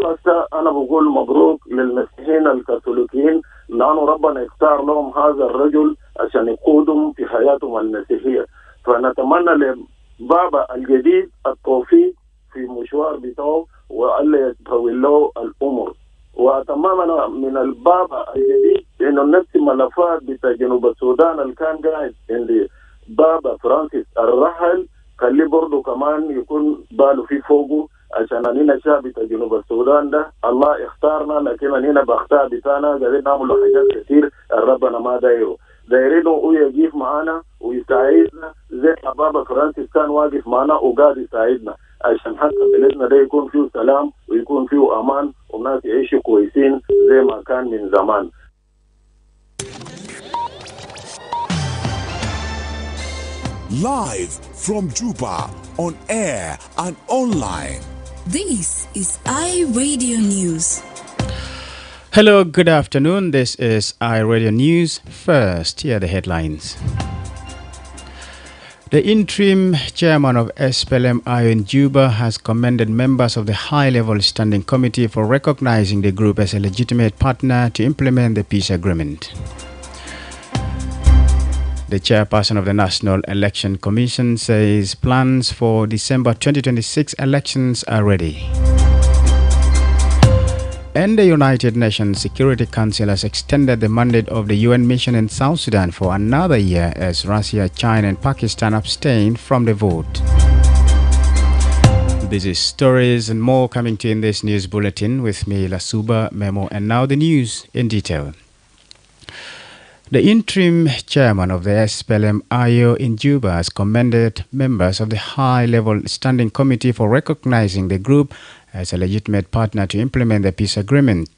هسه أنا بقول مبروك للمسيحيين الكاثوليكيين، لأنه ربنا اختار لهم هذا الرجل عشان يقودهم في حياتهم المسيحية. فنتمنى لبابا الجديد التوفيق في مشوار بتاعه وألا يتطول له الأمور. وأتمنى من البابا الجديد إنه نفس ملفات بتاع جنوب السودان اللي كان قاعد عند بابا فرانسيس الرحل خليه برضه كمان يكون باله في فوقه، عشان أننا شعب بتاع جنوب السودان ده الله اختارنا، لكن أننا بختار بتاعنا قاعدين نعمل حاجات كثير ربنا ما دايره. دايرينه هو يجيف معنا ويساعدنا زي ما بابا فرانسيس كان واقف معنا وقاعد يساعدنا، عشان حتى بلدنا ده يكون فيه سلام ويكون فيه أمان والناس يعيشوا كويسين زي ما كان من زمان. Live from Juba, on air and online. This is iRadio News. Hello, good afternoon. This is iRadio News. First, here are the headlines. The interim chairman of SPLM-IO in Juba has commended members of the high-level standing committee for recognizing the group as a legitimate partner to implement the peace agreement. The chairperson of the National Election Commission says plans for December 2026 elections are ready. And the United Nations Security Council has extended the mandate of the UN mission in South Sudan for another year as Russia, China and Pakistan abstain from the vote. This is stories and more coming to you in this news bulletin with me, Lasuba, Memo, and now the news in detail. The interim chairman of the SPLM-IO in Juba has commended members of the high-level standing committee for recognizing the group as a legitimate partner to implement the peace agreement.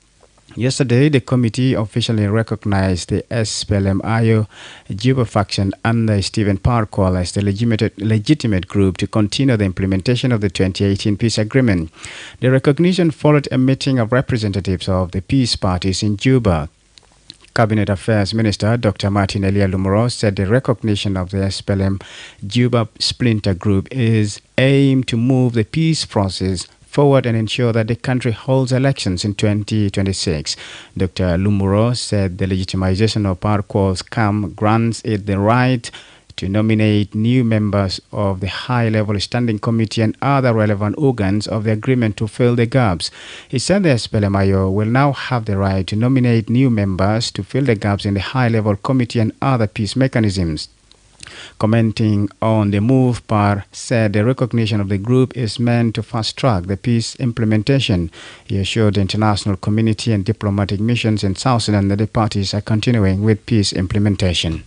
Yesterday, the committee officially recognized the SPLM-IO Juba faction under Stephen Parkour as the legitimate group to continue the implementation of the 2018 peace agreement. The recognition followed a meeting of representatives of the peace parties in Juba. Cabinet Affairs Minister Dr. Martin Elia Lumuro said the recognition of the SPLM Juba splinter group is aimed to move the peace process forward and ensure that the country holds elections in 2026. Dr. Lumuro said the legitimization of Parkour's camp grants it the right to nominate new members of the high-level standing committee and other relevant organs of the agreement to fill the gaps. He said the SPLM-IO will now have the right to nominate new members to fill the gaps in the high-level committee and other peace mechanisms. Commenting on the move, Par said the recognition of the group is meant to fast-track the peace implementation. He assured the international community and diplomatic missions in South Sudan that the parties are continuing with peace implementation.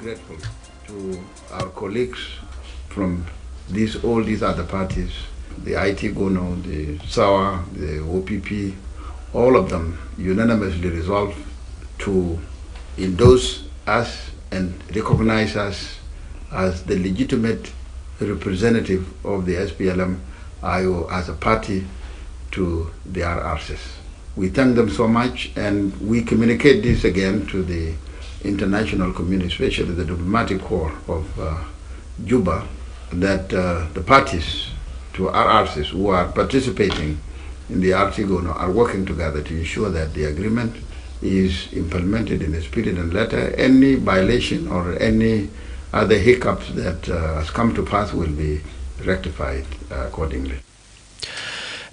Grateful to our colleagues from all these other parties, the IT GONO, the SAWA, the OPP, all of them unanimously resolved to endorse us and recognize us as the legitimate representative of the SPLM-IO as a party to the RRCs. We thank them so much, and we communicate this again to the international community, especially the diplomatic corps of Juba, that the parties to RRCs who are participating in the RTGONO are working together to ensure that the agreement is implemented in the spirit and letter. Any violation or any other hiccups that has come to pass will be rectified accordingly.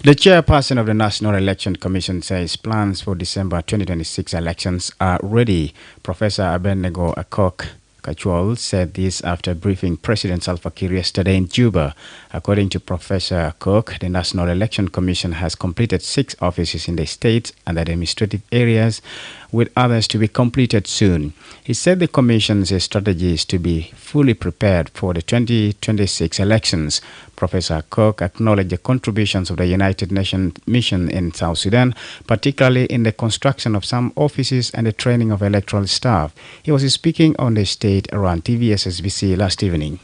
The chairperson of the National Election Commission says plans for December 2026 elections are ready. Professor Abednego Akok Kachwal said this after briefing President Salva Kiir yesterday in Juba. According to Professor Akok, the National Election Commission has completed 6 offices in the state and administrative areas, with others to be completed soon. He said the Commission's strategy is to be fully prepared for the 2026 elections. Professor Cook acknowledged the contributions of the United Nations mission in South Sudan, particularly in the construction of some offices and the training of electoral staff. He was speaking on the state around TVSSBC last evening.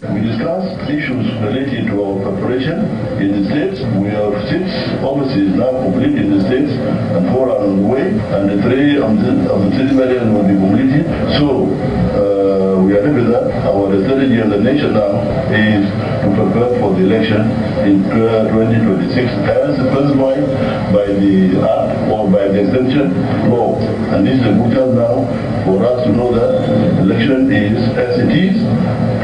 We discussed issues related to our preparation in the states. We have 6 offices now complete in the states and 4 are on the way, and the 3 of the 3 million will be completed. So that our strategy in the nation now is to prepare for the election in 2026 as specified by the Act or by the exemption law. And this is a good time now for us to know that election is as it is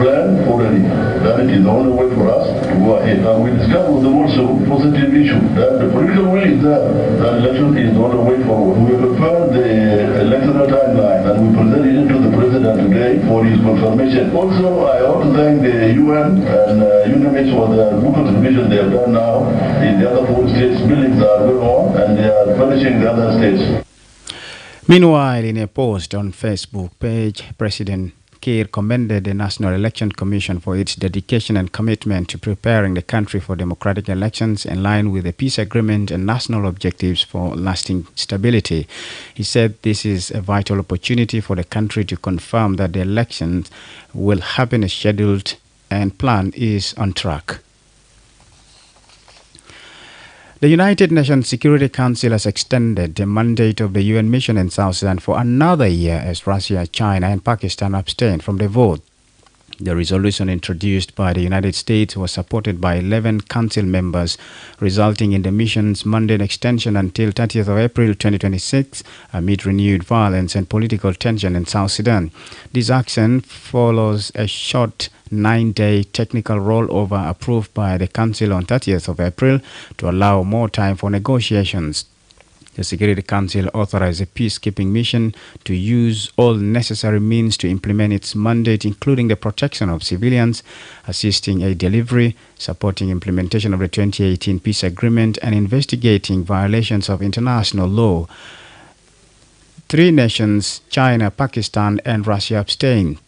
planned already. That it is the only way for us to go ahead. And we discussed with them also positive issue that the political will is there. That election is the only way forward. We prepared the electoral timeline and we presented it to the president today for his confirmation. Also, I want to thank the UN and UNIMIS for the good contribution they have done now in the other 4 states. Buildings are going on and they are furnishing the other states. Meanwhile, in a post on Facebook page, President Kiir commended the National Election Commission for its dedication and commitment to preparing the country for democratic elections in line with the peace agreement and national objectives for lasting stability. He said this is a vital opportunity for the country to confirm that the elections will happen as scheduled and plan is on track. The United Nations Security Council has extended the mandate of the UN mission in South Sudan for another year as Russia, China, and Pakistan abstained from the vote. The resolution introduced by the United States was supported by 11 council members, resulting in the mission's mandate extension until 30th of April 2026 amid renewed violence and political tension in South Sudan. This action follows a short 9-day technical rollover approved by the Council on 30th of April to allow more time for negotiations. The Security Council authorized a peacekeeping mission to use all necessary means to implement its mandate, including the protection of civilians, assisting aid delivery, supporting implementation of the 2018 peace agreement, and investigating violations of international law. 3 nations, China, Pakistan, and Russia, abstained.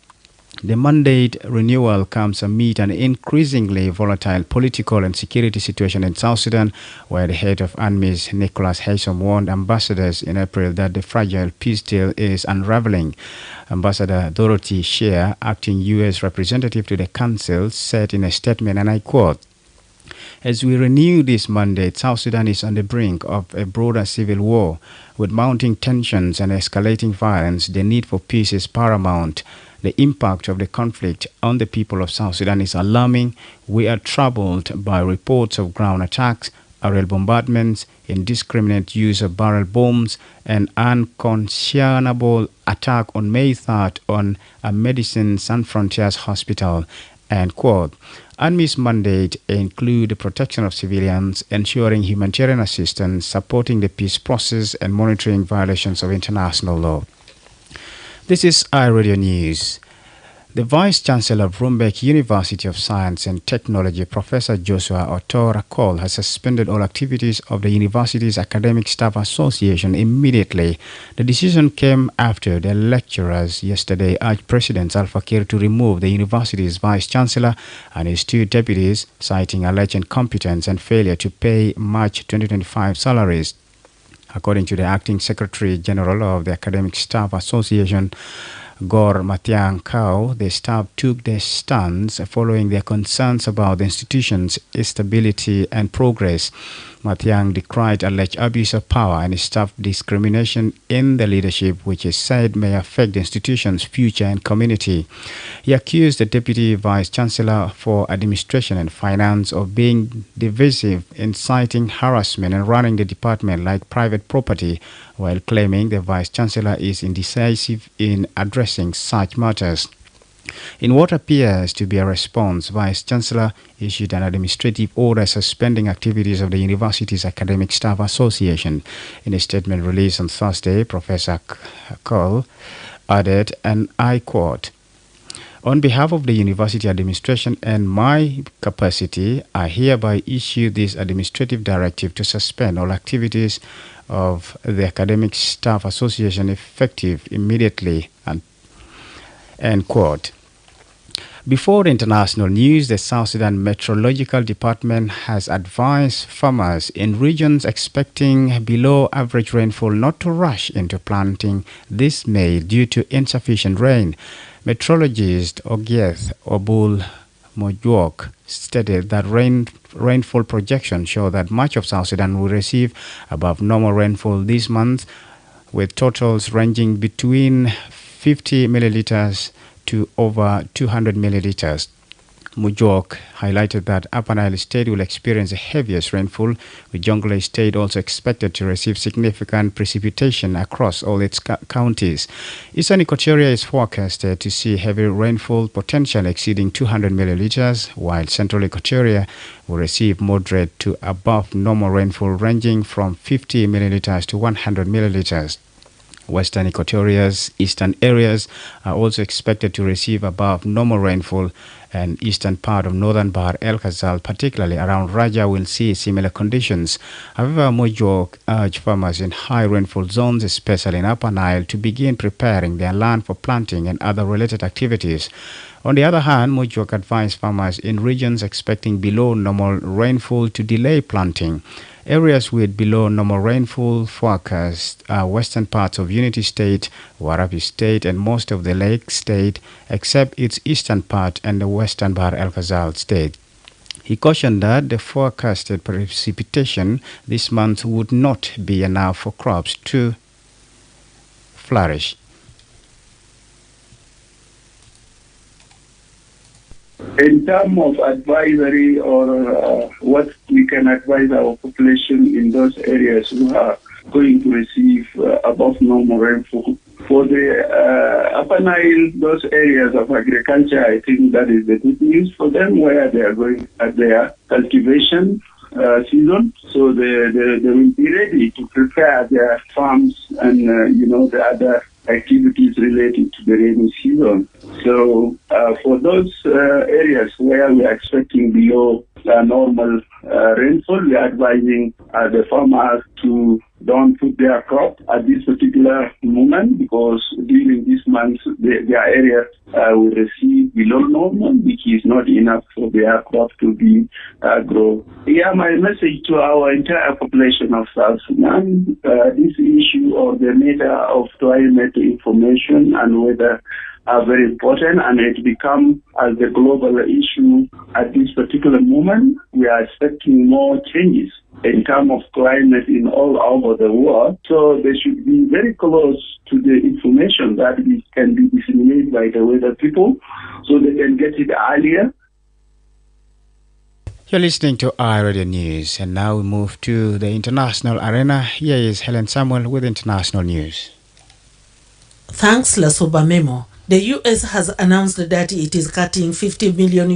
The mandate renewal comes amid an increasingly volatile political and security situation in South Sudan, where the head of UNMISS, Nicholas Haysom, warned ambassadors in April that the fragile peace deal is unraveling. Ambassador Dorothy Shea, acting U.S. representative to the Council, said in a statement, and I quote, "As we renew this mandate, South Sudan is on the brink of a broader civil war. With mounting tensions and escalating violence, the need for peace is paramount. The impact of the conflict on the people of South Sudan is alarming. We are troubled by reports of ground attacks, aerial bombardments, indiscriminate use of barrel bombs, and unconscionable attack on May 3rd on a Medicine Sans Frontiers hospital." End quote. UNMISS mandate include the protection of civilians, ensuring humanitarian assistance, supporting the peace process, and monitoring violations of international law. This is iRadio News. The Vice-Chancellor of Rumbek University of Science and Technology, Professor Joshua Otora Cole, has suspended all activities of the university's Academic Staff Association immediately. The decision came after the lecturers yesterday urged President Salva Kiir to remove the university's Vice-Chancellor and his 2 deputies, citing alleged incompetence and failure to pay March 2025 salaries. According to the Acting Secretary General of the Academic Staff Association, Gor Matiang Kao, the staff took their stance following their concerns about the institution's stability and progress. Matiang decried alleged abuse of power and staff discrimination in the leadership, which he said may affect the institution's future and community. He accused the Deputy Vice-Chancellor for Administration and Finance of being divisive, inciting harassment and running the department like private property, while claiming the Vice-Chancellor is indecisive in addressing such matters. In what appears to be a response, Vice-Chancellor issued an administrative order suspending activities of the university's Academic Staff Association. In a statement released on Thursday, Professor Cole added, and I quote, "On behalf of the university administration and my capacity, I hereby issue this administrative directive to suspend all activities of the Academic Staff Association effective immediately." And end quote. Before international news, the South Sudan Meteorological Department has advised farmers in regions expecting below average rainfall not to rush into planting this May due to insufficient rain. Meteorologist Ogieth Obul Mojok stated that rainfall projections show that much of South Sudan will receive above normal rainfall this month, with totals ranging between 50 milliliters to over 200 milliliters. Mujok highlighted that Upper Nile State will experience the heaviest rainfall, with Jonglei State also expected to receive significant precipitation across all its counties. Eastern Equatoria is forecasted to see heavy rainfall potential exceeding 200 milliliters, while Central Equatoria will receive moderate to above normal rainfall ranging from 50 milliliters to 100 milliliters. Western Equatoria's eastern areas are also expected to receive above normal rainfall, and eastern part of northern Bahr El Ghazal, particularly around Raja, will see similar conditions. However, Mojok urged farmers in high rainfall zones, especially in Upper Nile, to begin preparing their land for planting and other related activities. On the other hand, Mojok advised farmers in regions expecting below normal rainfall to delay planting. Areas with below normal rainfall forecast are western parts of Unity State, Warabi State, and most of the Lake State, except its eastern part and the western Bahr El Ghazal State. He cautioned that the forecasted precipitation this month would not be enough for crops to flourish. In terms of advisory or what we can advise our population in those areas who are going to receive above normal rainfall. For the Upper Nile, those areas of agriculture, I think that is the good news for them, where they are going at their cultivation season. So they will be ready to prepare their farms and, the other activities related to the rainy season. So for those areas where we are expecting below normal rainfall, we are advising the farmers to don't put their crop at this particular moment, because during this month their area will receive below normal, which is not enough for their crop to be grow. Yeah, my message to our entire population of South Sudan, this issue or the matter of climate information and weather are very important, and it become as the global issue at this particular moment. We are expecting more changes in terms of climate in all over the world. So they should be very close to the information that can be disseminated by the weather people, so they can get it earlier. You're listening to iRadio News, and now we move to the international arena. Here is Helen Samuel with international news. Thanks, Lasuba Memo. The U.S. has announced that it is cutting $50 million,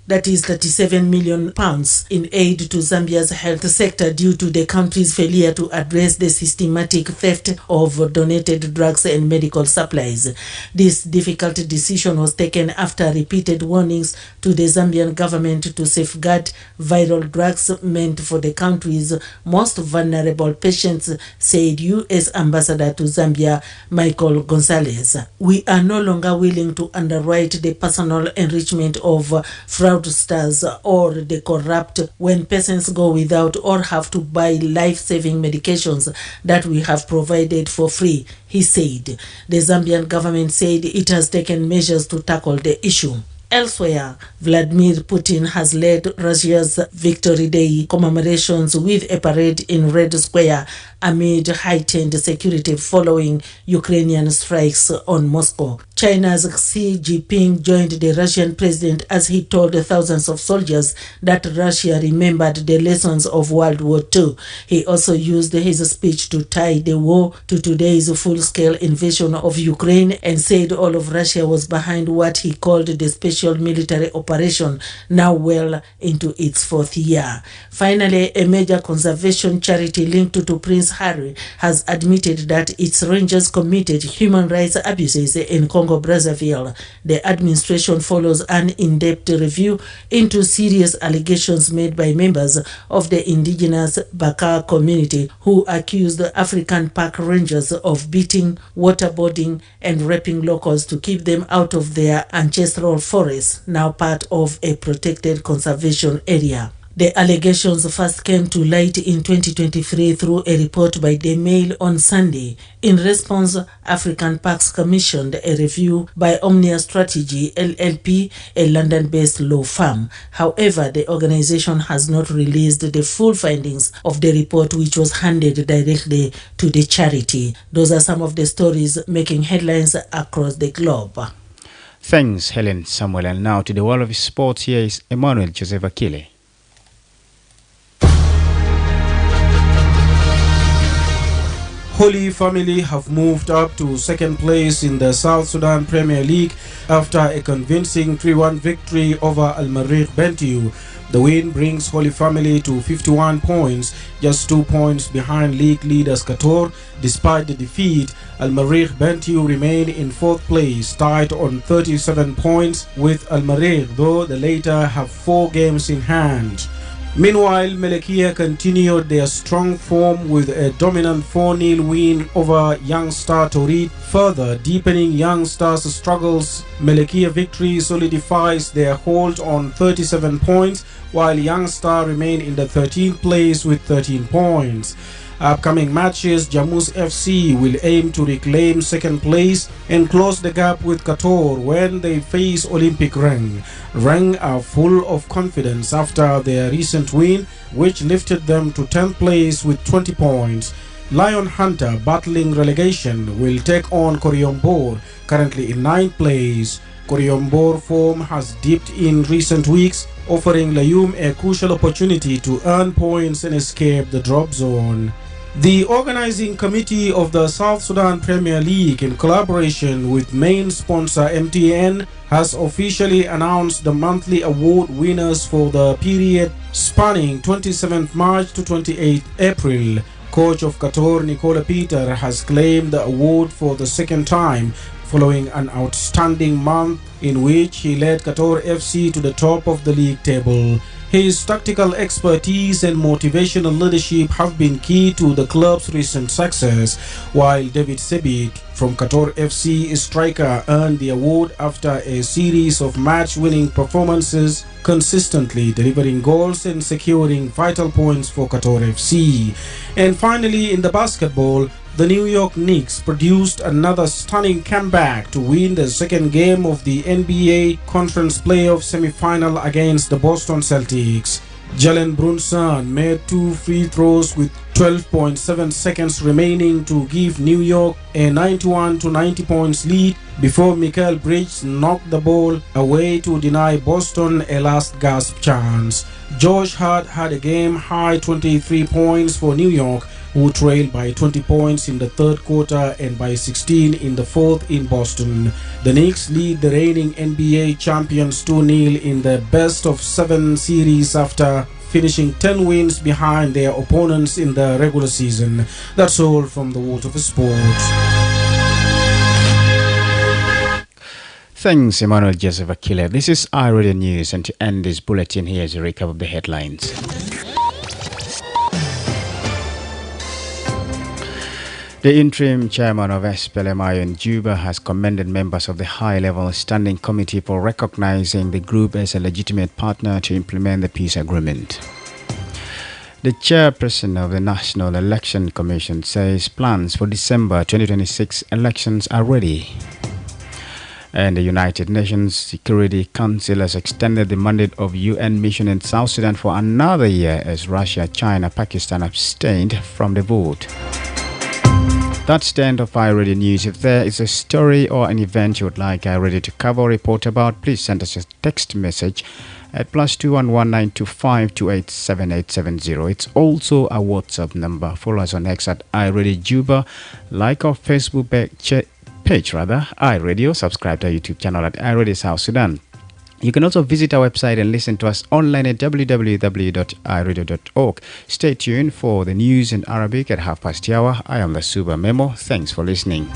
that is 37 million pounds, in aid to Zambia's health sector due to the country's failure to address the systematic theft of donated drugs and medical supplies. This difficult decision was taken after repeated warnings to the Zambian government to safeguard viral drugs meant for the country's most vulnerable patients, said U.S. Ambassador to Zambia, Michael Gonzalez. We are no longer willing to underwrite the personal enrichment of fraudsters or the corrupt when persons go without or have to buy life-saving medications that we have provided for free, he said. The Zambian government said it has taken measures to tackle the issue. Elsewhere, Vladimir Putin has led Russia's Victory Day commemorations with a parade in Red Square amid heightened security following Ukrainian strikes on Moscow. China's Xi Jinping joined the Russian president as he told thousands of soldiers that Russia remembered the lessons of World War II. He also used his speech to tie the war to today's full-scale invasion of Ukraine and said all of Russia was behind what he called the special military operation, now well into its fourth year. Finally, a major conservation charity linked to Prince Harry has admitted that its rangers committed human rights abuses in Congo-Brazzaville. The administration follows an in-depth review into serious allegations made by members of the indigenous Baka community who accused African park rangers of beating, waterboarding, and raping locals to keep them out of their ancestral forests, now part of a protected conservation area. The allegations first came to light in 2023 through a report by the Mail on Sunday. In response, African Parks commissioned a review by Omnia Strategy LLP, a London-based law firm. However, the organization has not released the full findings of the report, which was handed directly to the charity. Those are some of the stories making headlines across the globe. Thanks, Helen Samuel. And now to the world of sports, here is Emmanuel Joseph Akile. Holy Family have moved up to second place in the South Sudan Premier League after a convincing 3-1 victory over Al Marikh Bentiu. The win brings Holy Family to 51 points, just 2 points behind league leaders Qatar. Despite the defeat, Al Marikh Bentiu remain in fourth place, tied on 37 points with Al Marikh, though the latter have 4 games in hand. Meanwhile, Melekia continued their strong form with a dominant 4-0 win over Young Star Torit, further deepening Young Star's struggles. Melekia victory solidifies their hold on 37 points, while Young Star remain in the 13th place with 13 points. Upcoming matches, Jammus FC will aim to reclaim second place and close the gap with Qatar when they face Olympic Reng. Reng are full of confidence after their recent win, which lifted them to 10th place with 20 points. Lion Hunter, battling relegation, will take on Koryombor, currently in 9th place. Koryombor form has dipped in recent weeks, offering Layum a crucial opportunity to earn points and escape the drop zone. The organizing committee of the South Sudan Premier League, in collaboration with main sponsor MTN, has officially announced the monthly award winners for the period spanning 27th March to 28th April. Coach of Qatar Nicola Peter has claimed the award for the second time, following an outstanding month in which he led Qatar FC to the top of the league table. His tactical expertise and motivational leadership have been key to the club's recent success, while David Sebit from Qatar FC striker earned the award after a series of match-winning performances, consistently delivering goals and securing vital points for Qatar FC. And finally, in the basketball, the New York Knicks produced another stunning comeback to win the second game of the NBA Conference Playoff semifinal against the Boston Celtics. Jalen Brunson made 2 free throws with 12.7 seconds remaining to give New York a 91-90 points lead before Michael Bridges knocked the ball away to deny Boston a last gasp chance. Josh Hart had a game-high 23 points for New York, who trailed by 20 points in the third quarter and by 16 in the fourth in Boston. The Knicks lead the reigning NBA champions 2-0 in the best-of-7 series after finishing 10 wins behind their opponents in the regular season. That's all from the world of sports. Thanks, Emmanuel Joseph Akile. This is iRadio News, and to end this bulletin, here's a recap of the headlines. The interim chairman of SPLMI in Juba has commended members of the high-level standing committee for recognizing the group as a legitimate partner to implement the peace agreement. The chairperson of the National Election Commission says plans for December 2026 elections are ready. And the United Nations Security Council has extended the mandate of UN mission in South Sudan for another year as Russia, China, Pakistan abstained from the vote. That's the end of iRadio News. If there is a story or an event you would like iRadio to cover or report about, please send us a text message at +211 925 287870. It's also a WhatsApp number. Follow us on X at iRadio Juba. Like our Facebook page, iRadio. Subscribe to our YouTube channel at iRadio South Sudan. You can also visit our website and listen to us online at www.iradio.org. Stay tuned for the news in Arabic at 12:30. I am Lasuba Memo. Thanks for listening.